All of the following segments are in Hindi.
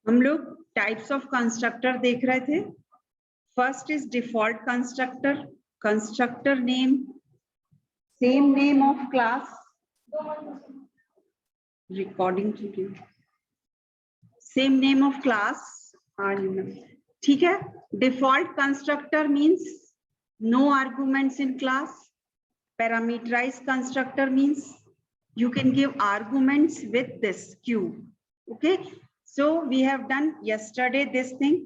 हम लोग टाइप्स ऑफ कंस्ट्रक्टर देख रहे थे। First is default constructor, constructor name, same name of class, recording same name of class, ठीक है। Default constructor means no arguments in class. Parameterized constructor means you can give arguments with this q. Okay, so we have done yesterday this thing.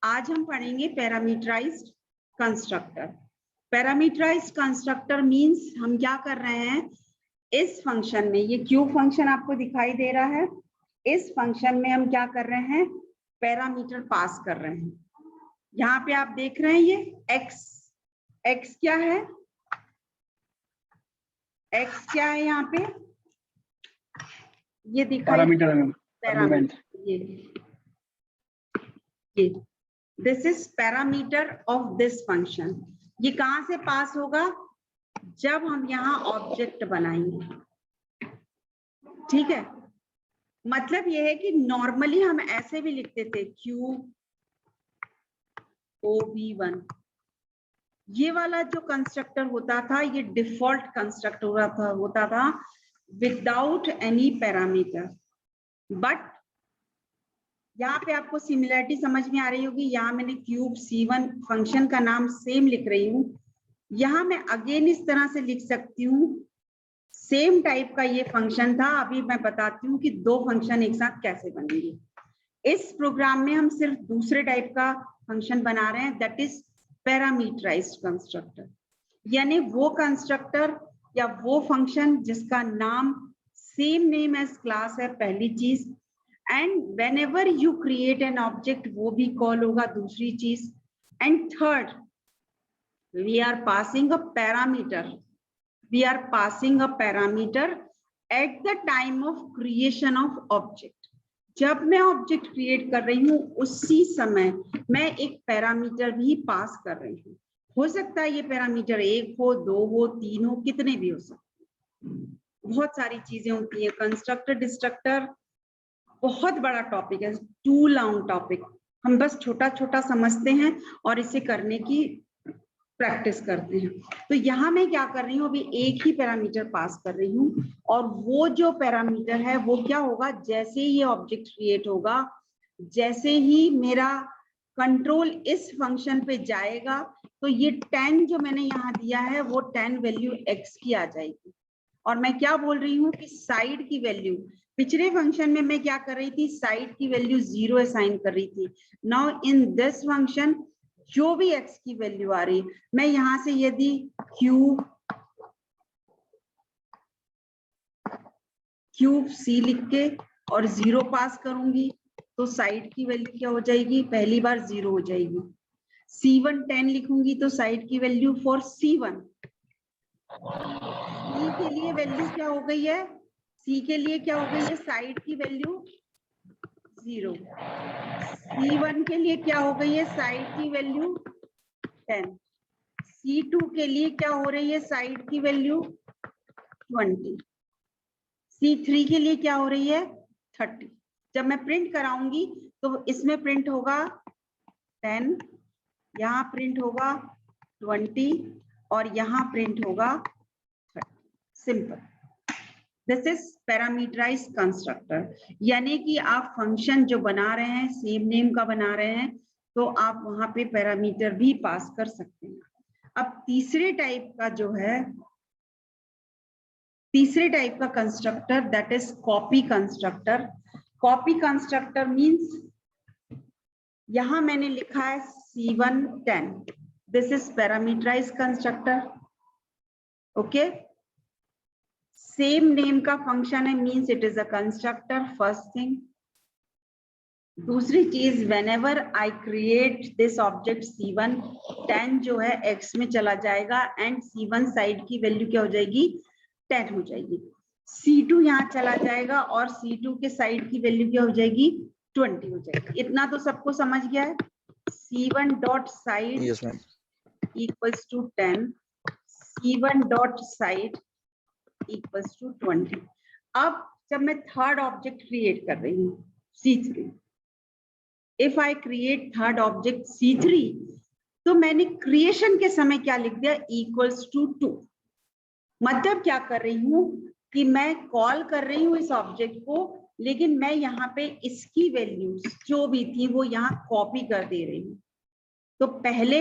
आज हम पढ़ेंगे parameterized constructor. Parameterized constructor means हम क्या कर रहे हैं, इस फंक्शन में, ये q फंक्शन आपको दिखाई दे रहा है, इस फंक्शन में हम क्या कर रहे हैं, पैरामीटर पास कर रहे हैं. यहाँ पे आप देख रहे हैं ये x क्या है, x क्या है यहाँ पे, ये दिखाई पैरामीटर, ये this is parameter of this function. ये कहां से पास होगा, जब हम यहाँ ऑब्जेक्ट बनाएंगे. ठीक है, मतलब ये है कि नॉर्मली हम ऐसे भी लिखते थे QOB1. ये वाला जो कंस्ट्रक्टर होता था, ये डिफॉल्ट कंस्ट्रक्टर होता था विदाउट एनी पैरामीटर. बट यहाँ पे आपको सिमिलरिटी समझ में आ रही होगी. यहाँ मैंने क्यूब C1 फंक्शन का नाम सेम लिख रही हूँ. यहाँ मैं अगेन इस तरह से लिख सकती हूँ, सेम टाइप का ये फंक्शन था. अभी मैं बताती हूँ कि दो फंक्शन एक साथ कैसे बनेंगे. इस प्रोग्राम में हम सिर्फ दूसरे टाइप का फंक्शन बना रहे हैं, दैट इज पैरामीटराइज्ड कंस्ट्रक्टर. यानी वो कंस्ट्रक्टर या वो फंक्शन जिसका नाम सेम नेम एज क्लास है, पहली चीज. And whenever you create an object, वो भी कॉल होगा, दूसरी चीज. And third, we are passing a parameter, we are passing a parameter at the time of creation of object. जब मैं ऑब्जेक्ट क्रिएट कर रही हूँ उसी समय मैं एक पैरामीटर भी पास कर रही हूँ. हो सकता है ये पैरामीटर 1 हो, 2 हो, 3 हो, कितने भी हो सकते हैं. बहुत सारी चीजें होती है. कंस्ट्रक्टर डिस्ट्रक्टर बहुत बड़ा टॉपिक है, टू लॉन्ग टॉपिक. हम बस छोटा छोटा समझते हैं और इसे करने की प्रैक्टिस करते हैं. तो यहाँ मैं क्या कर रही हूँ, अभी एक ही पैरामीटर पास कर रही हूँ. और वो जो पैरामीटर है वो क्या होगा, जैसे ही ये ऑब्जेक्ट क्रिएट होगा, जैसे ही मेरा कंट्रोल इस फंक्शन पे जाएगा, तो ये 10 जो मैंने यहाँ दिया है वो 10 वैल्यू x की आ जाएगी. और मैं क्या बोल रही हूँ कि साइड की वैल्यू, पिछले फंक्शन में मैं क्या कर रही थी, साइड की वैल्यू 0 असाइन कर रही थी. नाउ इन दिस फंक्शन जो भी x की वैल्यू आ रही, मैं यहां से यदि क्यूब C लिख के और 0 पास करूंगी तो साइड की वैल्यू क्या हो जाएगी, पहली बार 0 हो जाएगी. C1 10 लिखूंगी तो साइड की वैल्यू फॉर C1. C के लिए वैल्यू क्या हो गई है, C के लिए क्या हो गई है, साइड की वैल्यू 0. C1 के लिए क्या हो गई है, साइड की वैल्यू 10. C2 के लिए क्या हो रही है, साइड की वैल्यू 20. C3 के लिए क्या हो रही है, 30. जब मैं प्रिंट कराऊंगी तो इसमें प्रिंट होगा 10, यहाँ प्रिंट होगा 20 और यहाँ प्रिंट होगा 30. Simple. This is parameterized constructor. यानी कि आप फंक्शन जो बना रहे हैं, सेम नेम का बना रहे हैं, तो आप वहां पे पैरामीटर भी पास कर सकते हैं. अब तीसरे टाइप का जो है, तीसरे टाइप का constructor, that is copy constructor. Copy constructor means यहां मैंने लिखा है C1 10. This is parameterized constructor. Okay, same name का फंक्शन है, means it is a constructor. First thing. दूसरी चीज, whenever I create this object C1, 10 जो है x में चला जाएगा एंड C1 साइड की वैल्यू क्या हो जाएगी, 10 हो जाएगी. C2 यहाँ चला जाएगा और C2 के साइड की वैल्यू क्या हो जाएगी, 20 हो जाएगी. इतना तो सबको समझ गया है. C1 dot side equals to 10, C1 dot side equals to 20. अब जब मैं थर्ड ऑब्जेक्ट क्रिएट कर रही हूँ C3, if I create third object C3, तो मैंने क्रिएशन के समय क्या लिख दिया, इक्वल्स टू 2। मतलब क्या कर रही हूं कि मैं कॉल कर रही हूं इस ऑब्जेक्ट को, लेकिन मैं यहाँ पे इसकी वैल्यूज जो भी थी वो यहाँ कॉपी कर दे रही हूँ। तो पहले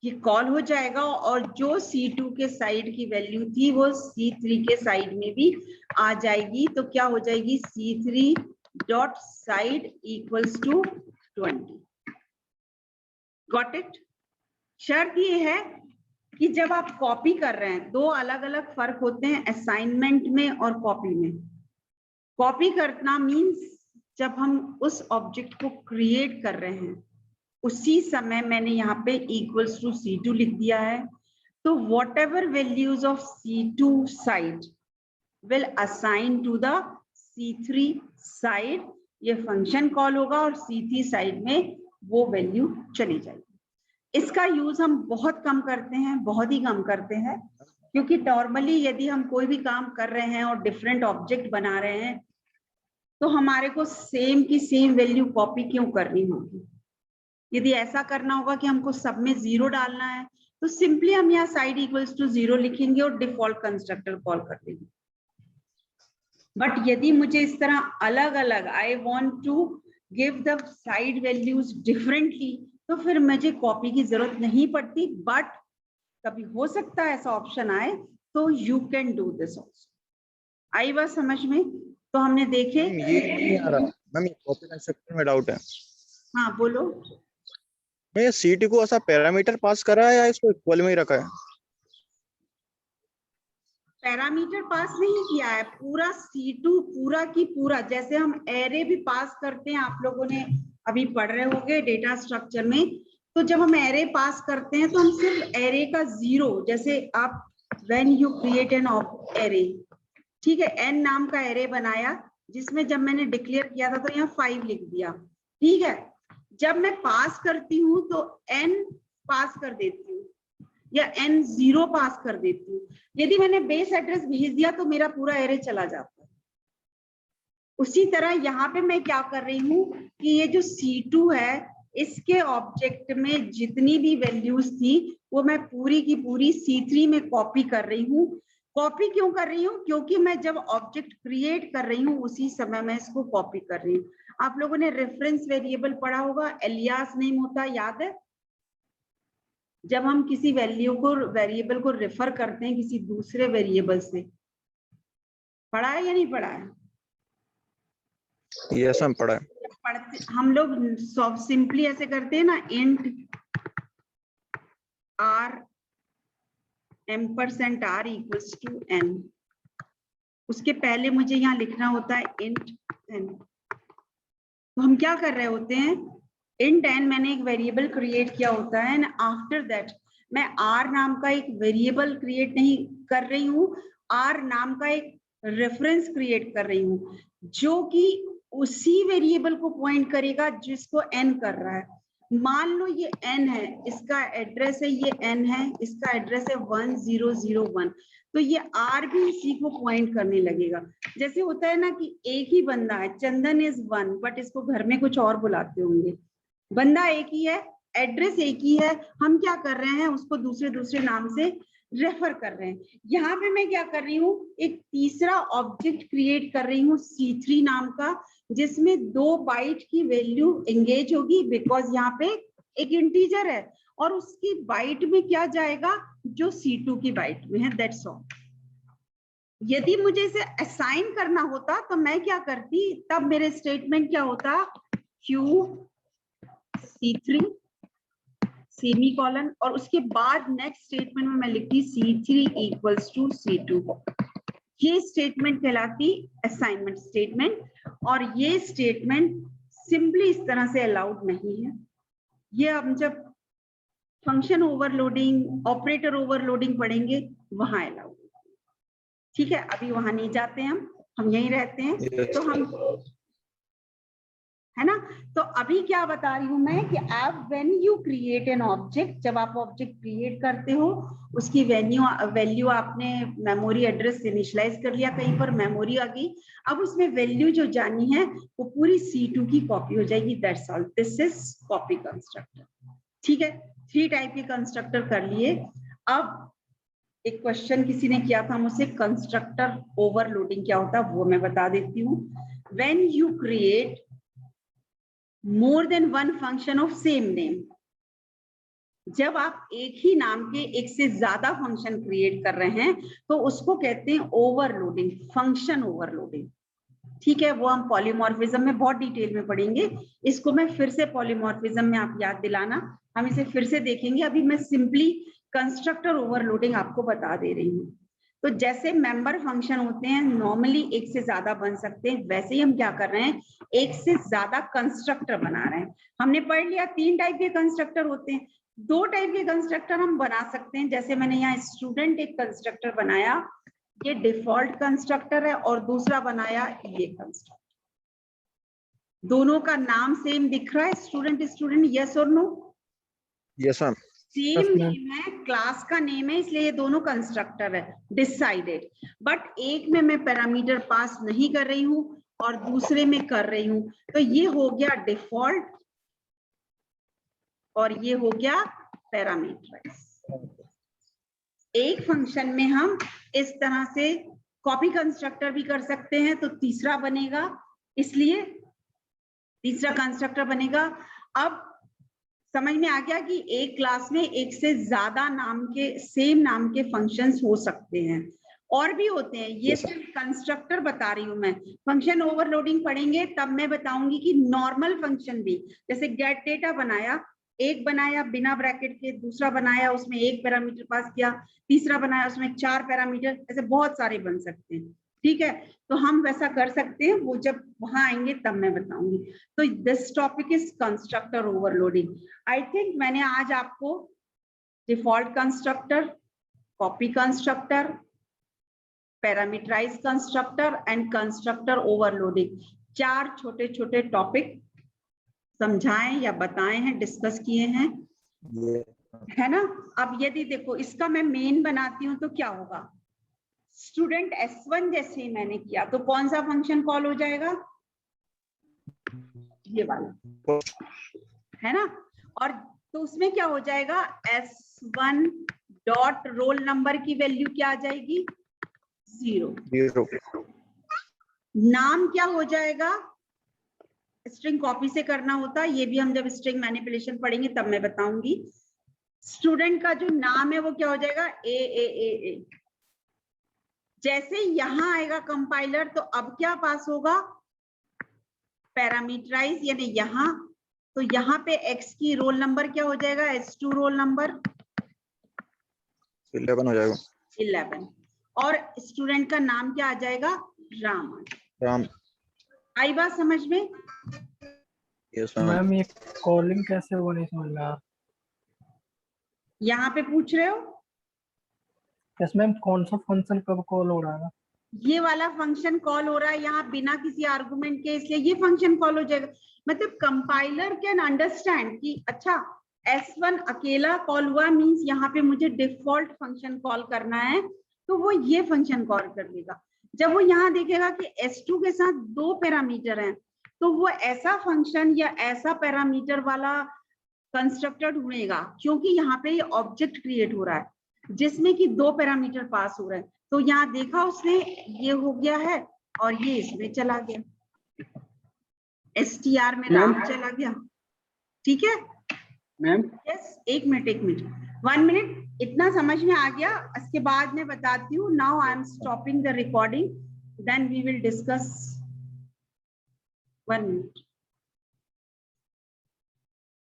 ये कॉल हो जाएगा और जो C2 के साइड की वैल्यू थी वो C3 के साइड में भी आ जाएगी। तो क्या हो जाएगी, C3 dot side equals to 20। Got it. शर्त ये है कि जब आप कॉपी कर रहे हैं, दो अलग अलग फर्क होते हैं असाइनमेंट में और कॉपी में। कॉपी करना मीन्स जब हम उस ऑब्जेक्ट को क्रिएट कर रहे हैं उसी समय मैंने यहाँ पे इक्वल्स टू C2 लिख दिया है। तो whatever values of C2 side will assign to the C3 side, ये फंक्शन कॉल होगा और C3 साइड में वो वैल्यू चली जाएगी। इसका यूज हम बहुत कम करते हैं, बहुत ही कम करते हैं, क्योंकि नॉर्मली यदि हम कोई भी काम कर रहे हैं और डिफरेंट ऑब्जेक्ट बना रहे हैं तो हमारे को सेम की सेम वैल्यू कॉपी क्यों करनी होगी। यदि ऐसा करना होगा कि हमको सब में 0 डालना है तो सिंपली हम यहाँ साइड इक्वल्स टू 0 लिखेंगे और डिफॉल्ट कंस्ट्रक्टर कॉल कर देंगे। बट यदि मुझे इस तरह अलग अलग I want to give the side values differently, तो फिर मुझे कॉपी की जरूरत नहीं पड़ती। बट कभी हो सकता है ऐसा ऑप्शन आए तो you can do this also. आई बात समझ में? तो हमने देखे ये नहीं आ रहा मैम, ये कॉपी कंस्ट्रक्टर में डाउट है। हाँ बोलो। मैं ये C2 को ऐसा पैरामीटर पास करा है या इसको इक्वल में ही रखा है? पैरामीटर पास नहीं किया है, पूरा C2 पूरा की पूरा, जैसे हम एरे भी पास करते हैं, आप लोगों ने अभी पढ़ रहे होंगे डेटा स्ट्रक्चर में। तो जब हम एरे पास करते हैं तो हम सिर्फ एरे का 0, जैसे आप when you create an array, ठीक है, n नाम का एरे बनाया जिसमें जब मैंने डिक्लेयर किया था तो यहाँ 5 लिख दिया, ठीक है। जब मैं पास करती हूँ तो n पास कर देती हूँ या n0 पास कर देती हूँ। यदि मैंने बेस एड्रेस भेज दिया तो मेरा पूरा एरे चला जाता है। उसी तरह यहाँ पे मैं क्या कर रही हूँ कि ये जो C2 है इसके ऑब्जेक्ट में जितनी भी वैल्यूज थी वो मैं पूरी की पूरी C3 में कॉपी कर रही हूँ। कॉपी क्यों कर रही हूँ? क्योंकि मैं जब ऑब्जेक्ट क्रिएट कर रही हूँ उसी समय मैं इसको कॉपी कर रही हूँ। आप लोगों ने रेफरेंस वेरिएबल पढ़ा होगा, एलियास नेम होता है, याद है? जब हम किसी वेरिएबल को रेफर करते हैं किसी दूसरे वेरिएबल से, पढ़ा है या नहीं पढ़ा है? ये सब पढ़ा है। पढ़ते हम लोग सिंपली ऐसे करते हैं ना, int r %r equals to n। उसके पहले मुझे यहाँ लिखना होता है इंट n। तो हम क्या कर रहे होते हैं, इंट n मैंने एक वेरिएबल क्रिएट किया होता है, एंड आफ्टर दैट मैं r नाम का एक वेरिएबल क्रिएट नहीं कर रही हूँ, r नाम का एक रेफरेंस क्रिएट कर रही हूँ जो कि उसी वेरिएबल को पॉइंट करेगा जिसको n कर रहा है। मान लो ये n है, इसका एड्रेस है, ये n है, इसका एड्रेस है 1001, तो ये r भी इसी को पॉइंट करने लगेगा। जैसे होता है ना कि एक ही बंदा है, चंदन इज 1, बट इसको घर में कुछ और बुलाते होंगे। बंदा एक ही है, एड्रेस एक ही है, हम क्या कर रहे हैं उसको दूसरे दूसरे नाम से रेफर कर रहे हैं। यहाँ पे मैं क्या कर रही हूँ, एक तीसरा ऑब्जेक्ट क्रिएट कर रही हूँ C3 नाम का, जिसमें 2 बाइट की वैल्यू एंगेज होगी, बिकॉज यहाँ पे एक इंटीजर है और उसकी बाइट में क्या जाएगा, जो C2 की बाइट में है, दैट्स ऑल। यदि मुझे इसे असाइन करना होता तो मैं क्या करती, तब मेरे स्टेटमेंट क्या होता, Q C3 सेमीकोलन, और उसके बाद नेक्स्ट स्टेटमेंट में मैं लिखती C3 इक्वल्स टू C2। ये स्टेटमेंट कहलाती असाइनमेंट स्टेटमेंट, और ये स्टेटमेंट सिंपली इस तरह से अलाउड नहीं है। ये हम जब फंक्शन ओवरलोडिंग, ऑपरेटर ओवरलोडिंग पढ़ेंगे वहां अलाउड, ठीक है। अभी वहां नहीं जाते हम यहीं रहते हैं। तो हम है ना। तो अभी क्या बता रही हूं मैं कि आप when you create an object, जब आप ऑब्जेक्ट क्रिएट करते हो उसकी वैल्यू आपने मेमोरी एड्रेस इनिशियलाइज कर लिया, कहीं पर मेमोरी आ गई, अब उसमें वैल्यू जो जानी है वो पूरी C2 की कॉपी हो जाएगी। That's all, this is copy constructor. ठीक है, 3 टाइप के कंस्ट्रक्टर कर लिए। अब एक क्वेश्चन किसी ने किया था मुझसे, कंस्ट्रक्टर ओवरलोडिंग क्या होता है वो मैं बता देती हूँ। When you create more than one function of same name, जब आप एक ही नाम के एक से ज्यादा फंक्शन क्रिएट कर रहे हैं तो उसको कहते हैं ओवरलोडिंग, फंक्शन ओवरलोडिंग। ठीक है, वो हम पॉलीमॉर्फिज्म में बहुत डिटेल में पढ़ेंगे, इसको मैं फिर से पॉलीमॉर्फिज्म में आप याद दिलाना, हम इसे फिर से देखेंगे। अभी मैं सिंपली कंस्ट्रक्टर ओवरलोडिंग आपको बता दे रही हूँ। तो जैसे मेंबर फंक्शन होते हैं नॉर्मली एक से ज्यादा बन सकते हैं, वैसे ही हम क्या कर रहे हैं, एक से ज्यादा कंस्ट्रक्टर बना रहे हैं। हमने पढ़ लिया 3 टाइप के कंस्ट्रक्टर होते हैं, 2 टाइप के कंस्ट्रक्टर हम बना सकते हैं। जैसे मैंने यहाँ स्टूडेंट एक कंस्ट्रक्टर बनाया, ये डिफॉल्ट कंस्ट्रक्टर है, और दूसरा बनाया ये कंस्ट्रक्टर। दोनों का नाम सेम दिख रहा है, स्टूडेंट स्टूडेंट, यस और no? Yes ma'am. Same name है, क्लास का नेम है, इसलिए ये दोनों कंस्ट्रक्टर है डिसाइडेड। बट एक में मैं पैरामीटर पास नहीं कर रही हूं और दूसरे में कर रही हूं, तो ये हो गया डिफॉल्ट और ये हो गया पैरामीटराइज। एक फंक्शन में हम इस तरह से कॉपी कंस्ट्रक्टर भी कर सकते हैं, तो तीसरा बनेगा, इसलिए तीसरा कंस्ट्रक्टर बनेगा। अब समझ में आ गया कि एक क्लास में एक से ज्यादा नाम के, सेम नाम के फंक्शंस हो सकते हैं, और भी होते हैं। ये सिर्फ कंस्ट्रक्टर बता रही हूं मैं, फंक्शन ओवरलोडिंग पढ़ेंगे तब मैं बताऊंगी कि नॉर्मल फंक्शन भी, जैसे गेट डेटा बनाया, एक बनाया बिना ब्रैकेट के, दूसरा बनाया उसमें एक पैरामीटर पास किया, तीसरा बनाया उसमें 4 पैरामीटर, ऐसे बहुत सारे बन सकते हैं। ठीक है, तो हम वैसा कर सकते हैं, वो जब वहां आएंगे तब मैं बताऊंगी। तो this topic is constructor overloading. I think मैंने आज आपको default constructor, copy constructor, parameterize constructor and constructor overloading, 4 छोटे छोटे टॉपिक समझाएं या बताए हैं, डिस्कस किए हैं, है ना। अब यदि देखो इसका मैं मेन बनाती हूं तो क्या होगा, स्टूडेंट S1 जैसे ही मैंने किया तो कौन सा फंक्शन कॉल हो जाएगा, ये वाला, है ना। और तो उसमें क्या हो जाएगा, S1 डॉट रोल नंबर की वैल्यू क्या आ जाएगी, 0। नाम क्या हो जाएगा, स्ट्रिंग कॉपी से करना होता है, ये भी हम जब स्ट्रिंग मैनिपुलेशन पढ़ेंगे तब मैं बताऊंगी। स्टूडेंट का जो नाम है वो क्या हो जाएगा, ए। जैसे यहां आएगा कंपाइलर तो अब क्या पास होगा, पैरामीटराइज, यानी यहां, तो यहाँ पे x की रोल नंबर क्या हो जाएगा, S2 रोल नंबर 11 हो जाएगा, 11, और स्टूडेंट का नाम क्या आ जाएगा, राम। आई बात समझ में? यस मैम ये कॉलिंग कैसे वो नहीं समझ में आ रहा। यहाँ पे पूछ रहे हो, यस मैम, कौन सा फंक्शन कब कॉल हो रहा है? ये वाला फंक्शन कॉल हो रहा है यहाँ बिना किसी आर्गुमेंट के, इसलिए ये फंक्शन कॉल हो जाएगा। मतलब कंपाइलर कैन अंडरस्टैंड कि अच्छा S1 अकेला कॉल हुआ, मींस यहाँ पे मुझे डिफॉल्ट फंक्शन कॉल करना है, तो वो ये फंक्शन कॉल कर देगा। जब वो यहाँ देखेगा कि S2 के साथ 2 पैरामीटर हैं, तो वो ऐसा फंक्शन या ऐसा पैरामीटर वाला कंस्ट्रक्टर ढूंढेगा, क्योंकि यहाँ पे ये ऑब्जेक्ट क्रिएट हो रहा है जिसमें कि 2 पैरामीटर पास हो रहे हैं। तो यहाँ देखा उसने, ये हो गया है और ये इसमें चला गया, STR में राम चला गया। ठीक है मैम यस, एक मिनट 1 मिनट, इतना समझ में आ गया। इसके बाद मैं बताती हूँ। Now I am stopping the recording, then we will discuss. 1 minute.